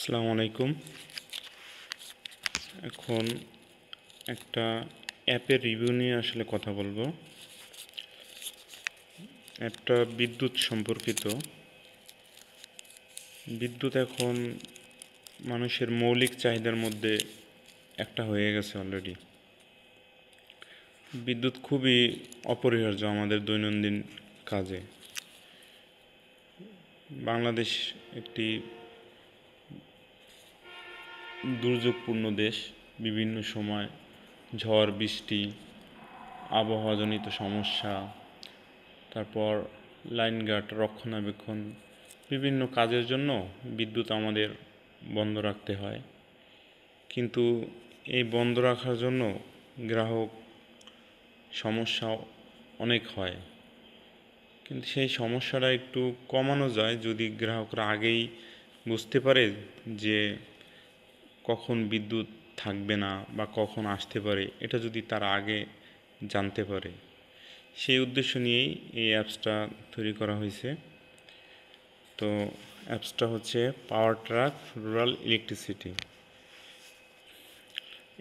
আসসালামু আলাইকুম। এখন একটা অ্যাপের রিভিউ নিয়ে আসলে কথা বলবো। অ্যাপটা বিদ্যুৎ সম্পর্কিত। বিদ্যুৎ এখন মানুষের মৌলিক চাহিদার মধ্যে একটা হয়ে গেছে অলরেডি। বিদ্যুৎ খুবই অপরিহার্য আমাদের দৈনন্দিন কাজে। বাংলাদেশ একটি দুর্যোগপূর্ণ দেশ। বিভিন্ন সময় ঝড় বৃষ্টি, আবহাওয়াজনিত সমস্যা, তারপর লাইনঘাট রক্ষণাবেক্ষণ, বিভিন্ন কাজের জন্য বিদ্যুৎ আমাদের বন্ধ রাখতে হয়। কিন্তু এই বন্ধ রাখার জন্য গ্রাহক সমস্যা অনেক হয়। কিন্তু সেই সমস্যাটা একটু কমানো যায় যদি গ্রাহকরা আগেই বুঝতে পারে যে কখন বিদ্যুৎ থাকবে না বা কখন আসতে পারে, এটা যদি তারা আগে জানতে পারে। সেই উদ্দেশ্য নিয়েই এই অ্যাপসটা তৈরি করা হয়েছে। তো অ্যাপসটা হচ্ছে পাওয়ার ট্রাক রুরাল ইলেকট্রিসিটি।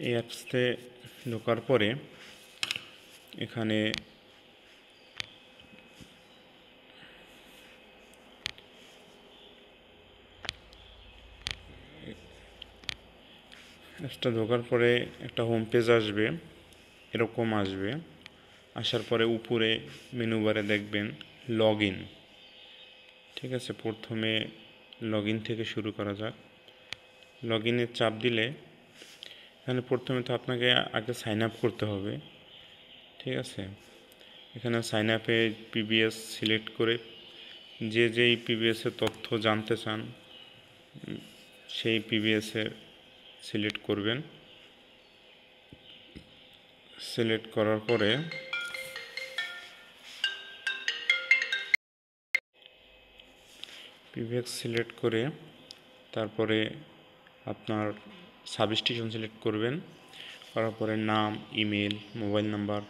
এই অ্যাপসতে ঢোকার পরে এখানে অ্যাপসটা ঢোকার পরে একটা হোম পেজ আসবে, এরকম আসবে। আসার পরে উপরে মেনু বারে দেখবেন লগ ইন। ঠিক আছে, প্রথমে লগ ইন থেকে শুরু করা যাক। লগ ইনে চাপ দিলে এখানে প্রথমে তো আপনাকে আগে সাইন আপ করতে হবে। ঠিক আছে, এখানে সাইন আপে পিবিএস সিলেক্ট করে যেই পিবিএসের তথ্য জানতে চান সেই পিবিএসের সিলেক্ট করবেন। সিলেক্ট করার পরে পিবিএস সিলেক্ট করে তারপরে আপনার সাবস্টেশন সিলেক্ট করবেন। করার পরে নাম, ইমেল, মোবাইল নাম্বার,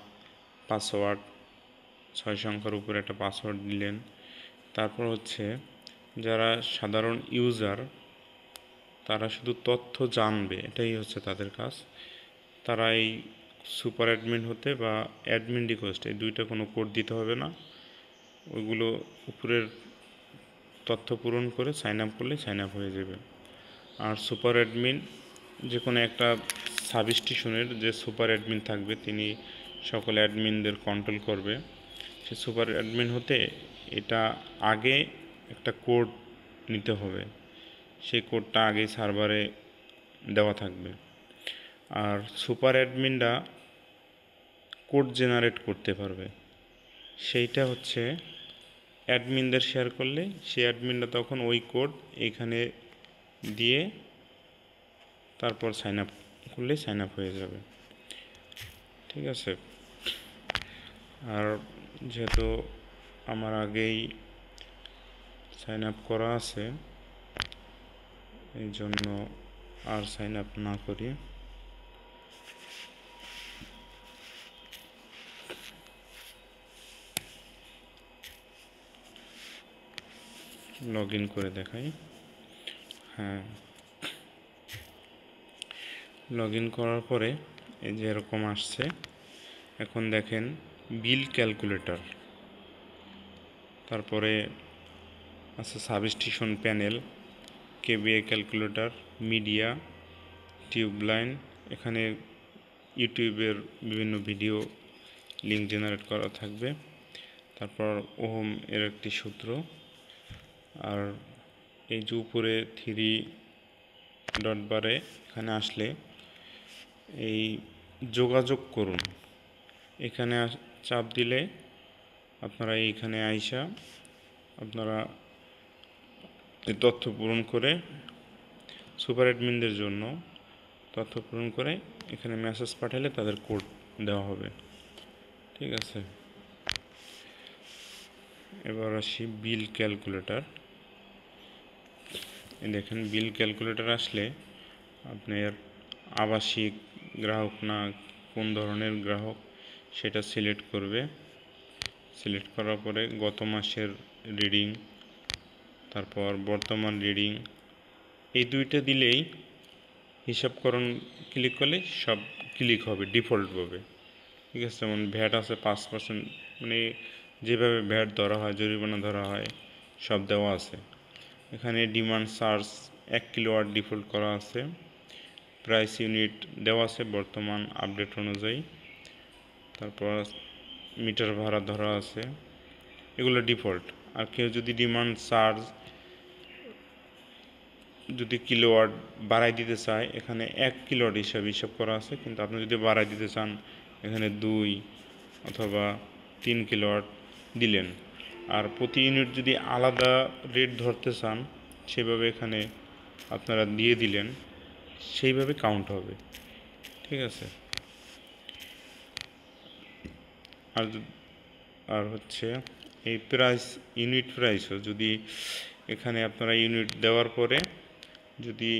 পাসওয়ার্ড, 6 সংখ্যার উপরে একটা পাসওয়ার্ড দিলেন। তারপর হচ্ছে যারা সাধারণ ইউজার তারা শুধু তথ্য জানবে, এটাই হচ্ছে তাদের কাজ। তারা এই সুপার অ্যাডমিন হতে বা অ্যাডমিন রিকোয়েস্ট, এই দুইটা কোনো কোড দিতে হবে না। ওইগুলো উপরের তথ্য পূরণ করে সাইন আপ করলে সাইন আপ হয়ে যাবে। আর সুপার অ্যাডমিন যে কোনো একটা সাবস্টেশনের যে সুপার অ্যাডমিন থাকবে তিনি সকল অ্যাডমিনদের কন্ট্রোল করবে। সে সুপার অ্যাডমিন হতে এটা আগে একটা কোড নিতে হবে, সেই কোডটা আগেই সার্ভারে দেওয়া থাকবে। আর সুপার অ্যাডমিনরা কোড জেনারেট করতে পারবে, সেইটা হচ্ছে অ্যাডমিনদের শেয়ার করলে সেই অ্যাডমিনরা তখন ওই কোড এখানে দিয়ে তারপর সাইন আপ করলে সাইন আপ হয়ে যাবে। ঠিক আছে, আর যেহেতু আমার আগেই সাইন আপ করা আছে এই জন্য আর সাইন আপ না করি লগ ইন করে দেখাই। হ্যাঁ, লগ ইন করার পরে এই যে এরকম আসছে। এখন দেখেন বিল ক্যালকুলেটর, তারপরে আছে substation panel, KVA calculator, media, tube line. এখানে ইউটিউবের বিভিন্ন ভিডিও লিঙ্ক জেনারেট করা থাকবে। তারপর ওহম এর একটি সূত্র। আর এই যে উপরে 3 ডট বারে এখানে আসলে এই যোগাযোগ করুন, এখানে চাপ দিলে আপনারা এইখানে আইসা আপনারা এই তথ্য পূরণ করে সুপার অ্যাডমিনদের জন্য তথ্য পূরণ করে এখানে মেসেজ পাঠালে তাদের কোড দেওয়া হবে। ঠিক আছে, এবার আসি বিল ক্যালকুলেটর। দেখেন বিল ক্যালকুলেটর আসলে আপনার আবাসিক গ্রাহক না কোন ধরনের গ্রাহক সেটা সিলেক্ট করবে। সিলেক্ট করার পরে গত মাসের রিডিং, তারপর বর্তমান রিডিং, এই দুইটা দিলেই হিসাবকরণ ক্লিক করলে সব ক্লিক হবে ডিফল্টভাবে। ঠিক আছে, যেমন ভ্যাট আছে 5%, মানে যেভাবে ভ্যাট ধরা হয়, জরিমানা ধরা হয়, সব দেওয়া আছে এখানে। ডিমান্ড চার্জ 1 কিলোওয়াট ডিফল্ট করা আছে। প্রাইস ইউনিট দেওয়া আছে বর্তমান আপডেট অনুযায়ী। তারপর মিটার ভাড়া ধরা আছে, এগুলো ডিফল্ট। আর কেউ যদি ডিমান্ড চার্জ যদি কিলোওয়াট বাড়াই দিতে চায়, এখানে 1 কিলোওয়াট হিসাব করা আছে, কিন্তু আপনি যদি বাড়াই দিতে চান এখানে 2 অথবা 3 কিলোওয়াট দিলেন। আর প্রতি ইউনিট যদি আলাদা রেট ধরতে চান, সেভাবে এখানে আপনারা দিয়ে দিলেন, সেইভাবে কাউন্ট হবে। ঠিক আছে। আর আর হচ্ছে এই প্রাইস, ইউনিট প্রাইসও যদি এখানে আপনারা ইউনিট দেওয়ার পরে যদি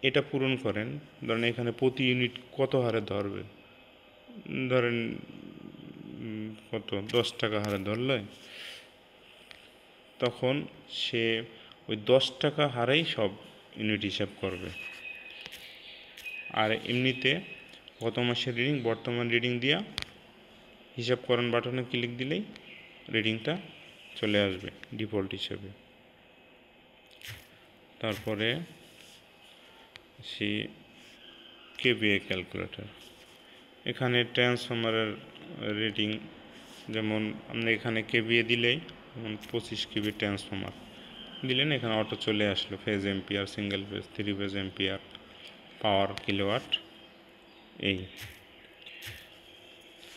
এটা পূরণ করেন, ধরেন এখানে প্রতি ইউনিট কত হারে ধরবে, ধরেন কত 10 টাকা হারে ধরলে, তখন সে ওই 10 টাকা হারেই সব ইউনিট হিসাব করবে। আর এমনিতে গত মাসের রিডিং বর্তমান রিডিং দিয়া হিসাবকরণ বাটনে ক্লিক দিলেই রিডিংটা চলে আসবে ডিফল্ট হিসেবে। তারপরে সে কেভিএ ক্যালকুলেটর, এখানে ট্রান্সফরমারের রেটিং, যেমন আপনি এখানে কেভিএ দিলেই, যেমন 25 কেভি ট্রান্সফরমার দিলেন, এখানে অটো চলে আসলো phase ampere, single phase, 3 phase ampere, power kilowatt এই।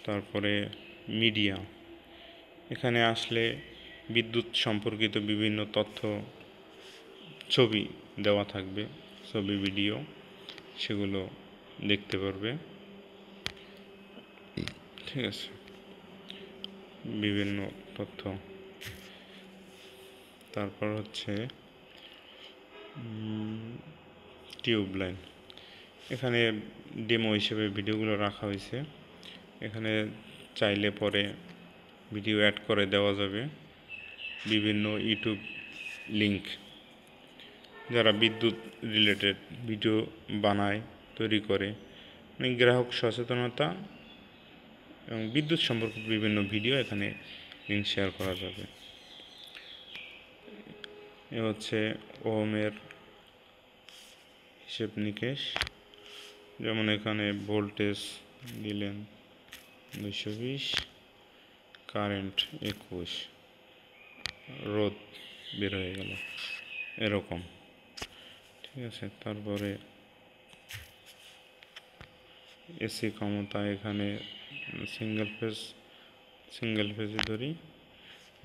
তারপরে মিডিয়া, এখানে আসলে বিদ্যুৎ সম্পর্কিত বিভিন্ন তথ্য, ছবি দেওয়া থাকবে, ছবি ভিডিও, সেগুলো দেখতে পারবে। ঠিক আছে, বিভিন্ন তথ্য। তারপর হচ্ছে টিউবলাইন, এখানে ডেমো হিসেবে ভিডিওগুলো রাখা হয়েছে, এখানে চাইলে পরে ভিডিও অ্যাড করে দেওয়া যাবে। বিভিন্ন ইউটিউব লিংক, যারা বিদ্যুৎ রিলেটেড ভিডিও বানায়, তৈরি করে, মানে গ্রাহক সচেতনতা এবং বিদ্যুৎ সম্পর্কিত বিভিন্ন ভিডিও এখানে লিঙ্ক শেয়ার করা যাবে। এ হচ্ছে ওহমের হিসেব নিকেশ, যেমন এখানে ভোল্টেজ দিলেন 220, কারেন্ট 21, রোদ বের হয়ে গেল এরকম। ঠিক আছে। তারপরে এসি ক্ষমতা, এখানে সিঙ্গেল ফেজে ধরি,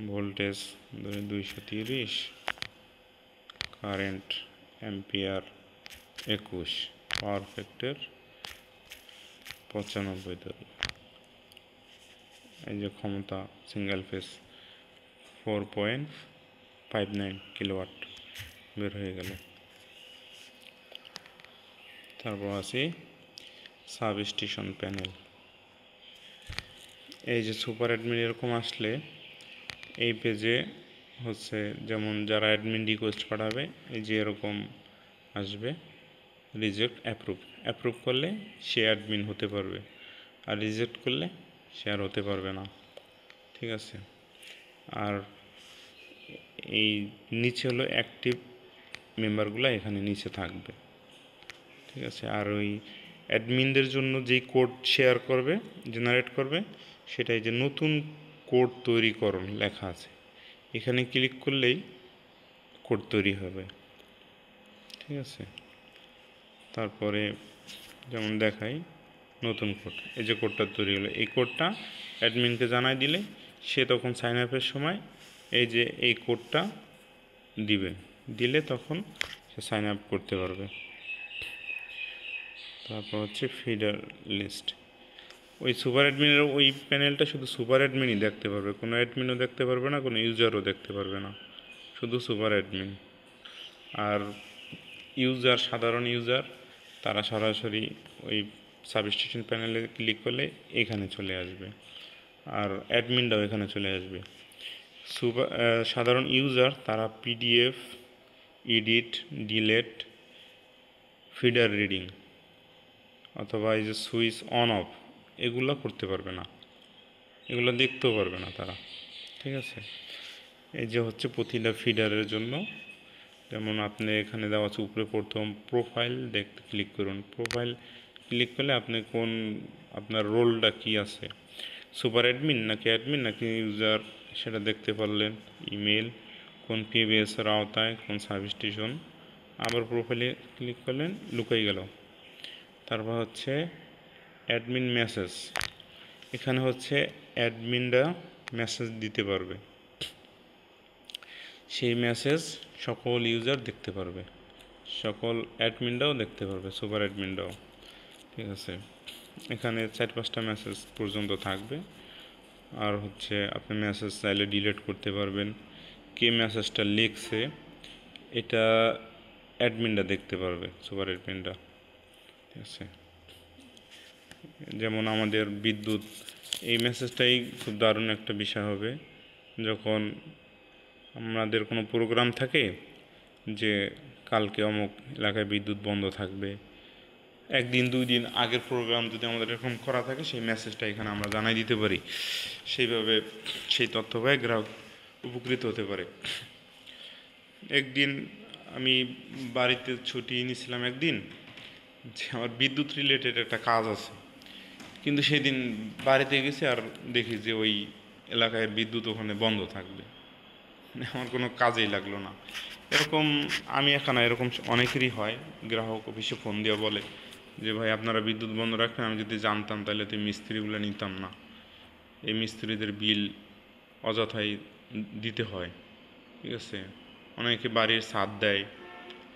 ভোল্টেজ ধরি 230, কারেন্ট অ্যাম্পিয়ার 21, পাওয়ার ফ্যাক্টর 95 ধরি। এই যে ক্ষমতা সিঙ্গেল ফেজ 4.59 কিলোওয়াট বের হয়ে গেল। তারপর আছে সাব স্টেশন প্যানেল, এই যে সুপার অ্যাডমিন এরকম আসলে এই পেজে হচ্ছে, যেমন যারা অ্যাডমিন রিকোয়েস্ট পাঠাবে এই যে এরকম আসবে, রিজেক্ট অ্যাপ্রুভ করলে সে অ্যাডমিন হতে পারবে, আর রিজেক্ট করলে সে আর হতে পারবে না। ঠিক আছে। আর এই নিচে হলো অ্যাক্টিভ মেম্বারগুলো এখানে নিচে থাকবে। ঠিক আছে। আর ওই অ্যাডমিনদের জন্য যেই কোড শেয়ার করবে, জেনারেট করবে, সেটাই যে নতুন কোড তৈরিকরণ লেখা আছে, এখানে ক্লিক করলেই কোড তৈরি হবে। ঠিক আছে। তারপরে যেমন দেখাই নতুন কোড, এই যে কোডটা তৈরি হলো, এই কোডটা অ্যাডমিনকে জানাই দিলে সে তখন সাইন আপের সময় এই যে এই কোডটা দিলে তখন সে সাইন আপ করতে পারবে। তারপর হচ্ছে ফিডার লিস্ট, ওই সুপার অ্যাডমিনের ওই প্যানেলটা শুধু সুপার অ্যাডমিনই দেখতে পারবে, কোনো অ্যাডমিনও দেখতে পারবে না, কোনো ইউজারও দেখতে পারবে না, শুধু সুপার অ্যাডমিন। আর সাধারণ ইউজার তারা সরাসরি ওই সাবস্টেশন প্যানেলে ক্লিক করলে এখানে চলে আসবে, আর অ্যাডমিনটাও এখানে চলে আসবে। সাধারণ ইউজার তারা PDF edit, delete, feeder reading অথবা এই যে সুইচ অন অফ এগুলো করতে পারবে না, এগুলো দেখতেও পারবে না তারা। ঠিক আছে, এই যে হচ্ছে প্রতিটা ফিডারের জন্য। যেমন আপনি এখানে দেওয়া আছে উপরে প্রথম প্রোফাইল দেখতে ক্লিক করুন। প্রোফাইল ক্লিক করলে আপনি কোন আপনার রোলটা কি আছে, সুপার অ্যাডমিন নাকি অ্যাডমিন নাকি ইউজার, সেটা দেখতে পারলেন। ইমেল, কোন পিবিএসের আওতায়, কোন সাবস্টেশন। আবার প্রোফাইলে ক্লিক করলেন, লুকাই গেল। তারপর হচ্ছে অ্যাডমিন মেসেজ, এখানে হচ্ছে অ্যাডমিনরা মেসেজ দিতে পারবে, সেই মেসেজ সকল ইউজার দেখতে পারবে, সকল অ্যাডমিনরাও দেখতে পারবে, সুপার অ্যাডমিনরাও। ঠিক আছে, এখানে 4-5টা মেসেজ পর্যন্ত থাকবে। আর হচ্ছে আপনি মেসেজ চাইলে ডিলিট করতে পারবেন। কে মেসেজটা লিখছে এটা অ্যাডমিনরা দেখতে পারবে, সুপার অ্যাডমিনরা। ঠিক আছে, যেমন আমাদের বিদ্যুৎ, এই মেসেজটাই খুব দারুণ একটা বিষয় হবে যখন আমাদের কোনো প্রোগ্রাম থাকে যে কালকে অমুক এলাকায় বিদ্যুৎ বন্ধ থাকবে, 1-2 দিন আগের প্রোগ্রাম যদি আমাদের এরকম করা থাকে, সেই মেসেজটা এখানে আমরা জানাই দিতে পারি। সেইভাবে সেই তথ্য পায় গ্রাহক উপকৃত হতে পারে। একদিন আমি বাড়িতে ছুটি নিয়েছিলাম একদিন, যে আমার বিদ্যুৎ রিলেটেড একটা কাজ আছে, কিন্তু সেদিন বাড়িতে গেছি আর দেখি যে ওই এলাকায় বিদ্যুৎ ওখানে বন্ধ থাকবে, আমার কোনো কাজেই লাগলো না। এরকম আমি একা না, এরকম অনেকেরই হয়। গ্রাহক অফিসে ফোন দিয়ে বলে যে ভাই আপনারা বিদ্যুৎ বন্ধ রাখেন, আমি যদি জানতাম তাহলে তো মিস্ত্রিগুলো নিতাম না, এই মিস্ত্রিদের বিল অযথাই দিতে হয়। ঠিক আছে, অনেকে বাড়ির ছাদ দেয়,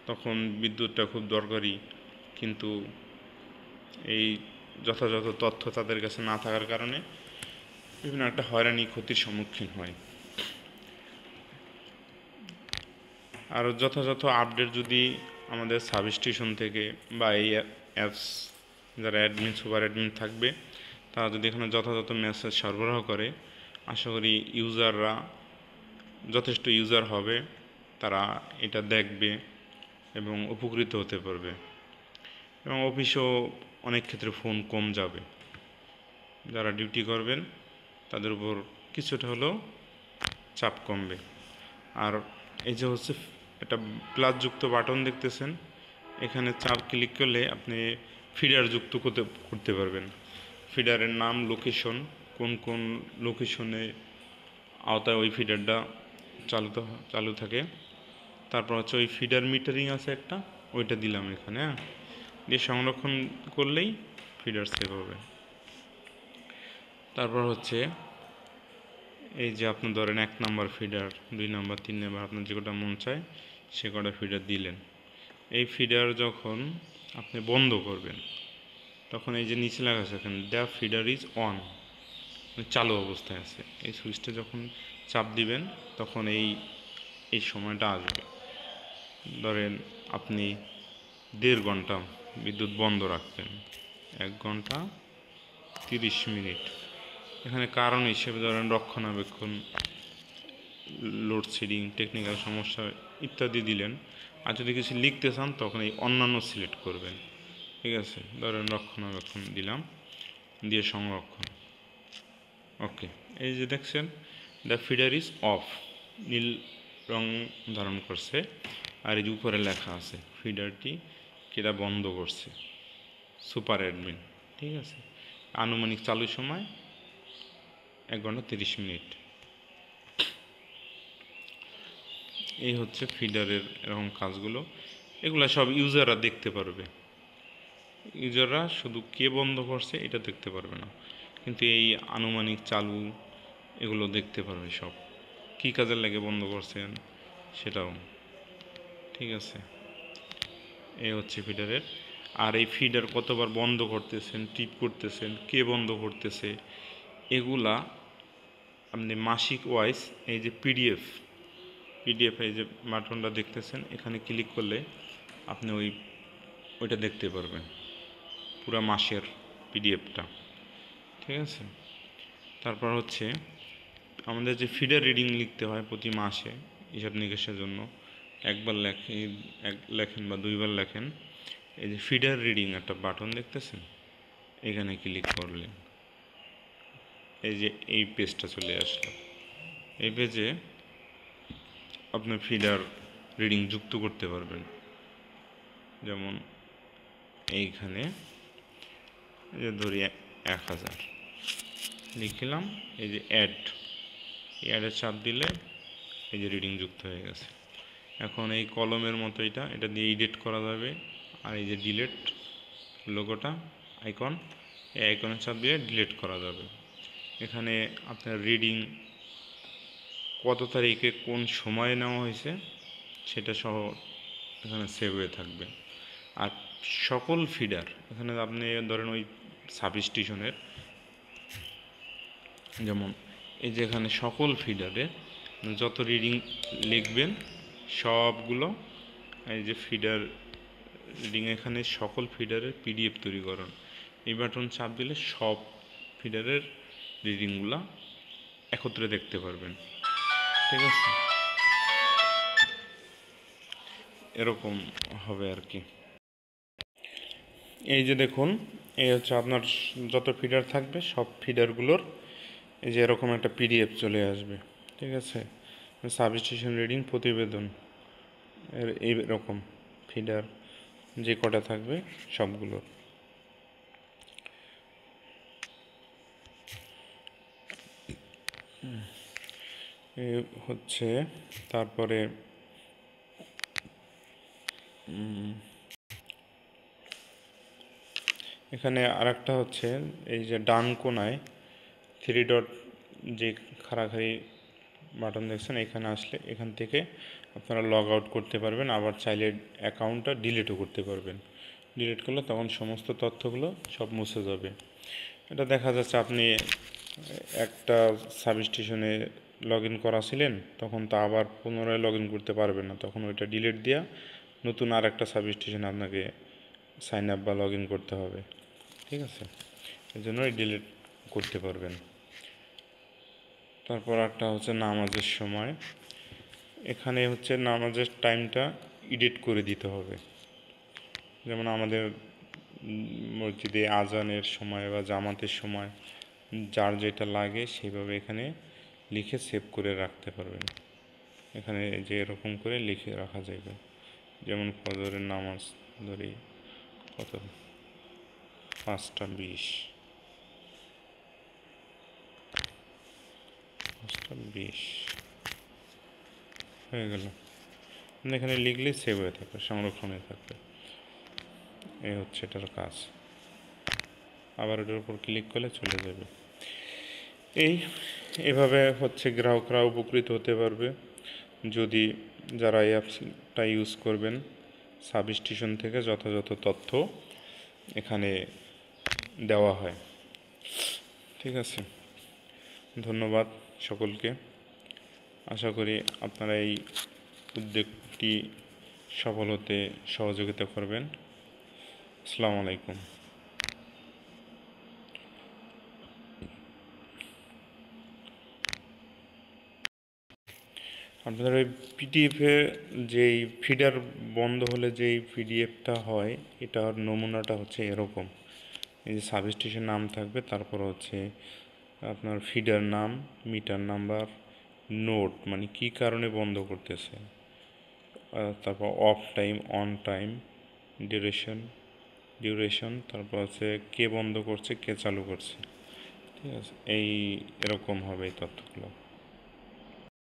তখন বিদ্যুৎটা খুব দরকারি, কিন্তু এই যথাযথ তথ্য তাদের কাছে না থাকার কারণে বিভিন্ন একটা হয়রানি ক্ষতির সম্মুখীন হয়। আর যথাযথ আপডেট যদি আমাদের সাবস্টেশন থেকে বা এই অ্যাপস যারা অ্যাডমিন, সুপার অ্যাডমিন থাকবে, তারা যদি এখানে যথাযথ মেসেজ সরবরাহ করে, আশা করি ইউজাররা, যথেষ্ট ইউজার হবে, তারা এটা দেখবে এবং উপকৃত হতে পারবে। এবং অফিসেও অনেক ক্ষেত্রে ফোন কম যাবে, যারা ডিউটি করবেন তাদের উপর কিছুটা হলেও চাপ কমবে। আর এই যে হচ্ছে একটা প্লাসযুক্ত বাটন দেখতেছেন, এখানে চাপ ক্লিক করলে আপনি ফিডার যুক্ত করতে পারবেন। ফিডারের নাম, লোকেশন, কোন কোন লোকেশনে আওতায় ওই ফিডারটা চালু থাকে। তারপর হচ্ছে ওই ফিডার মিটারিং আছে একটা, ওইটা দিলাম এখানে। হ্যাঁ, দিয়ে সংরক্ষণ করলেই ফিডার সেভ হবে। তারপর হচ্ছে এই যে আপনি ধরেন 1 নম্বর ফিডার, 2 নম্বর, 3 নম্বর, আপনার যে কটা মন চায় সে কটা ফিডার দিলেন। এই ফিডার যখন আপনি বন্ধ করবেন, তখন এই যে নিচে লেখা আছে এখানে দ্য ফিডার ইজ অন, চালু অবস্থায় আছে। এই সুইচটা যখন চাপ দিবেন তখন এই সময়টা আসবে। ধরেন আপনি 1.5 ঘন্টা বিদ্যুৎ বন্ধ রাখবেন, 1 ঘন্টা 30 মিনিট। এখানে কারণ হিসেবে ধরেন রক্ষণাবেক্ষণ, লোডশেডিং, টেকনিক্যাল সমস্যা ইত্যাদি দিলেন। আর যদি কিছু লিখতে চান তখন এই অন্যান্য সিলেক্ট করবেন। ঠিক আছে, ধরেন রক্ষণাবেক্ষণ দিলাম, দিয়ে সংরক্ষণ। ওকে, এই যে দেখছেন দ্য ফিডার ইজ অফ, নীল রং ধারণ করছে। আর এই যে উপরে লেখা আছে ফিডারটি কেটা বন্ধ করছে, সুপার অ্যাডমিন। ঠিক আছে, আনুমানিক চালু সময় 1 ঘন্টা 30 মিনিট। এই হচ্ছে ফিডারের এরকম কাজগুলো, এগুলো সব ইউজাররা দেখতে পারবে। ইউজাররা শুধু কে বন্ধ করছে এটা দেখতে পারবে না, কিন্তু এই আনুমানিক চালু এগুলো দেখতে পারবে, সব কী কাজের লাগে বন্ধ করছেন সেটাও। ঠিক আছে, এই হচ্ছে ফিডারের। আর এই ফিডার কতবার বন্ধ করতেছেন, টিপ করতেছেন, কে বন্ধ করতেছে, এগুলা আপনি মাসিক ওয়াইজ এই যে পিডিএফ, এই যে বাটনটা দেখতেছেন, এখানে ক্লিক করলে আপনি ওইটা দেখতে পারবেন, পুরো মাসের পিডিএফটা। ঠিক আছে, তারপর হচ্ছে আমাদের যে ফিডার রিডিং লিখতে হয় প্রতি মাসে হিসাব নিকেশের জন্য, একবার লেখেন বা দুইবার লেখেন, এই যে ফিডার রিডিং একটা বাটন দেখতেছেন, এখানে ক্লিক করলেন, এই যে এই পেজটা চলে আসলো। এই পেজে আপনার ফিডার রিডিং যুক্ত করতে পারবেন। যেমন এইখানে এই যে ধরি 1000 লিখলাম, এই যে অ্যাডে চাপ দিলে এই যে রিডিং যুক্ত হয়ে গেছে। এখন এই কলমের মতো এটা দিয়ে এডিট করা যাবে। আর এই যে ডিলেট লোগোটা আইকন, এই আইকনে চাপ দিয়ে ডিলিট করা যাবে। এখানে আপনার রিডিং কত তারিখে কোন সময়ে নেওয়া হয়েছে সেটা সহ এখানে সেভ হয়ে থাকবে। আর সকল ফিডার এখানে আপনি ধরেন ওই সাবস্টেশনের, যেমন এই যে এখানে সকল ফিডারে যত রিডিং লিখবেন সবগুলো, এই যে ফিডার রিডিং এখানে সকল ফিডারের পিডিএফ তৈরি করুন, এই বাটন চাপ দিলে সব ফিডারের রিডিংগুলো একত্রে দেখতে পারবেন। ঠিক আছে, এরকম হবে আর কি। এই যে দেখুন, এই হচ্ছে আপনার যত ফিডার থাকবে সব ফিডারগুলোর এই যে এরকম একটা পিডিএফ চলে আসবে। ঠিক আছে, সাবস্টেশন রিডিং প্রতিবেদন এইরকম ফিডার যে কটা থাকবে সবগুলোর। হচ্ছে তারপরে এখানে আরেকটা হচ্ছে এই যে ডান কোনায় 3 ডট যে খাড়াখাড়ি বাটন দেখছেন, এখানে আসলে এখান থেকে আপনারা লগ আউট করতে পারবেন, আবার চাইলে অ্যাকাউন্টটা ডিলিটও করতে পারবেন। ডিলিট করলে তখন সমস্ত তথ্যগুলো সব মুছে যাবে। এটা দেখা যাচ্ছে আপনি একটা সাবস্টেশনে লগ ইন করা ছিলেন, তখন তা আবার পুনরায় লগ ইন করতে পারবেন না, তখন ওইটা ডিলিট দেওয়া নতুন আর একটা সাবস্টেশনে আপনাকে সাইন আপ বা লগ ইন করতে হবে। ঠিক আছে, এই জন্য ডিলিট করতে পারবেন। তারপর একটা হচ্ছে নামাজের সময়, এখানে হচ্ছে নামাজের টাইমটা এডিট করে দিতে হবে। যেমন আমাদের মসজিদে আজানের সময় বা জামাতের সময় যার যেটা লাগে সেইভাবে এখানে লিখে সেভ করে রাখতে পারবেন। এখানে যে এরকম করে লিখে রাখা যাবে। যেমন ফজরের নামাজ ধরি কত 5:20 হয়ে গেল। এখানে লিখলে সেভ হয়ে থাকবে, সংরক্ষণ হয়ে থাকবে। এই হচ্ছে এটার কাজ। আবার এটার উপর ক্লিক করলে চলে যাবে। এভাবে হচ্ছে গ্রাহকরা উপকৃত হতে পারবে যদি যারা এই অ্যাপসটা ইউজ করবেন। সাবস্টেশন থেকে যথাযথ তথ্য এখানে দেওয়া হয়। ঠিক আছে, ধন্যবাদ সকলকে। আশা করি আপনারা এই উদ্যোগটি সফল হতে সহযোগিতা করবেন। আসসালামু আলাইকুম। আপনাদের ওই পিডিএফে যেই ফিডার বন্ধ হলে যেই পিডিএফটা হয়, এটার নমুনাটা হচ্ছে এরকম। এই যে সাবস্টেশন নাম থাকবে, তারপর হচ্ছে আপনার ফিডার নাম, মিটার নাম্বার, নোট মানে কী কারণে বন্ধ করতেছে, তারপর of time, on time, duration, তারপর হচ্ছে কে বন্ধ করছে কে চালু করছে। ঠিক আছে, এরকম হবে এই তথ্যগুলো।